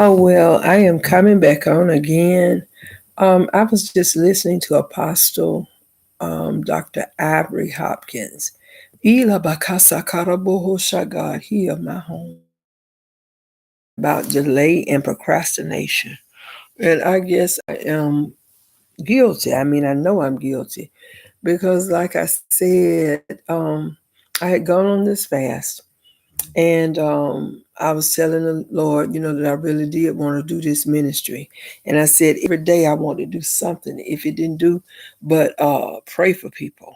Oh, well, I am coming back on again. I was just listening to Apostle Dr. Ivory Hopkins. Ila bakasa karaboho shagad here my home. About delay and procrastination. And I guess I am guilty. I mean, I know I'm guilty because, like I said, I had gone on this fast. And I was telling the Lord, that I really did want to do this ministry. And I said, every day I want to do something. If it didn't do, but pray for people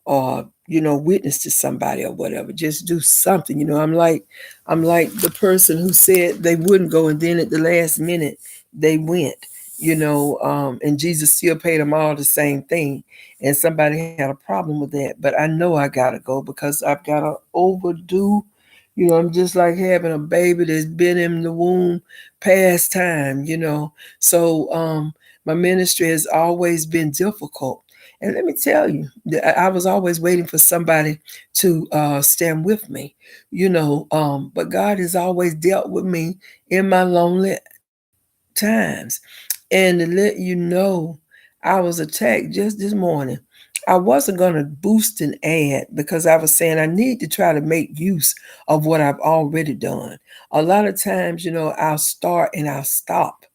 or, witness to somebody or whatever. Just do something. I'm like the person who said they wouldn't go. And then at the last minute, they went, and Jesus still paid them all the same thing. And somebody had a problem with that. But I know I got to go because I've got to overdue. I'm just like having a baby that's been in the womb past time. So my ministry has always been difficult. And let me tell you, I was always waiting for somebody to stand with me. But God has always dealt with me in my lonely times. And to let you know, I was attacked just this morning. I wasn't going to boost an ad because I was saying I need to try to make use of what I've already done. A lot of times, I'll start and I'll stop,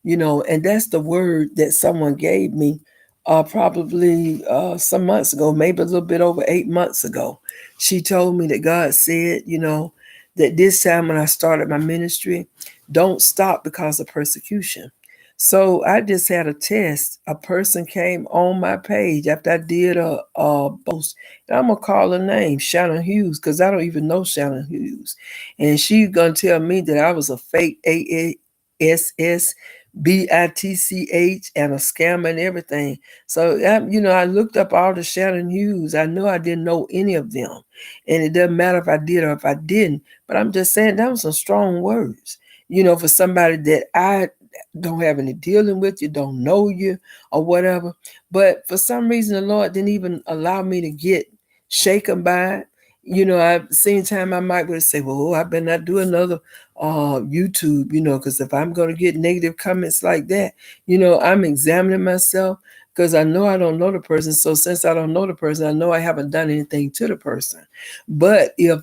and that's the word that someone gave me probably some months ago, maybe a little bit over 8 months ago. She told me that God said, that this time when I started my ministry, don't stop because of persecution. So I just had a test. A person came on my page after I did a post. And I'm gonna call her name, Shannon Hughes, because I don't even know Shannon Hughes. And she's gonna tell me that I was a fake ASSBITCH and a scammer and everything. So I looked up all the Shannon Hughes. I knew I didn't know any of them. And it doesn't matter if I did or if I didn't. But I'm just saying that was some strong words, for somebody that I don't have any dealing with you, don't know you or whatever. But for some reason, the Lord didn't even allow me to get shaken by it. I've seen time I might would say, well, I better not do another YouTube, because if I'm going to get negative comments like that, I'm examining myself because I know I don't know the person. So since I don't know the person, I know I haven't done anything to the person. But if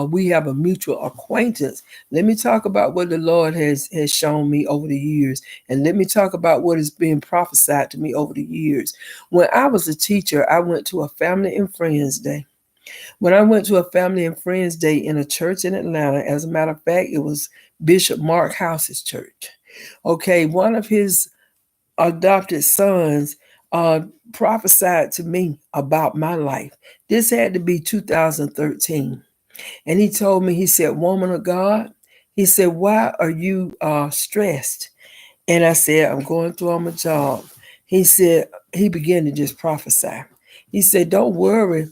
we have a mutual acquaintance, let me talk about what the Lord has shown me over the years, and let me talk about what is being prophesied to me over the years. When I was a teacher, I went to a family and friends day. When I went to a family and friends day in a church in Atlanta, as a matter of fact, it was Bishop Mark House's church. Okay, one of his adopted sons uh, prophesied to me about my life. This had to be 2013. And he told me, he said, woman of God, he said, why are you stressed? And I said, I'm going through on my job. He said, he began to just prophesy. He said, don't worry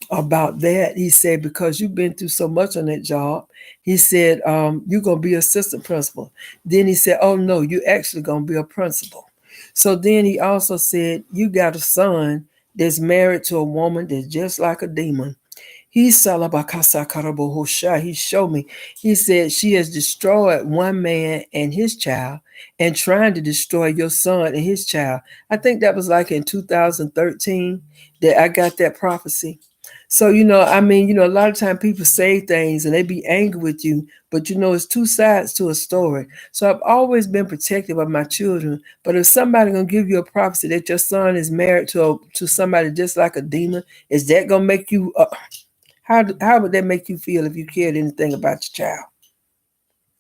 about that. He said, because you've been through so much on that job. He said, you're going to be assistant principal. Then he said, oh no, you're actually going to be a principal. So then he also said, you got a son that's married to a woman that's just like a demon. He salabakasakarabohosha. He showed me. He said she has destroyed one man and his child and trying to destroy your son and his child. I think that was like in 2013 that I got that prophecy. So, a lot of time people say things and they be angry with you, but it's two sides to a story. So I've always been protective of my children. But if somebody gonna give you a prophecy that your son is married to somebody just like a demon, is that gonna make you how would that make you feel if you cared anything about your child?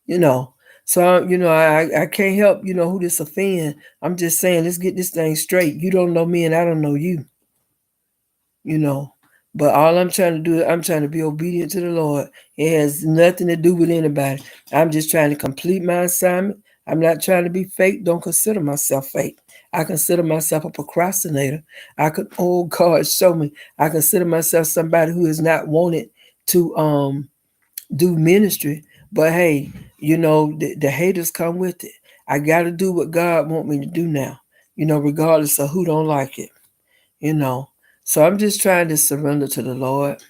You know. So I can't help who this offend. I'm just saying let's get this thing straight. You don't know me and I don't know you. You know. But all I'm trying to do, I'm trying to be obedient to the Lord. It has nothing to do with anybody. I'm just trying to complete my assignment. I'm not trying to be fake. Don't consider myself fake. I consider myself a procrastinator. Oh God, show me. I consider myself somebody who is not wanted to do ministry. But hey, the haters come with it. I got to do what God want me to do now. Regardless of who don't like it. you know. So I'm just trying to surrender to the Lord.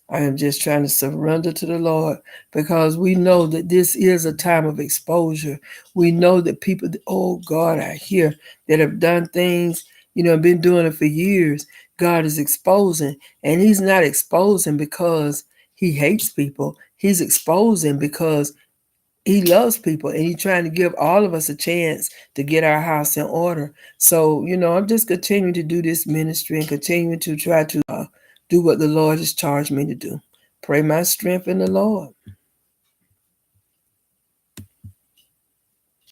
I am just trying to surrender to the Lord because we know that this is a time of exposure. We know that people, oh God, I hear that have done things, been doing it for years. God is exposing, and He's not exposing because He hates people. He's exposing because He loves people, and He's trying to give all of us a chance to get our house in order. So, I'm just continuing to do this ministry and continuing to try to do what the Lord has charged me to do. Pray my strength in the Lord.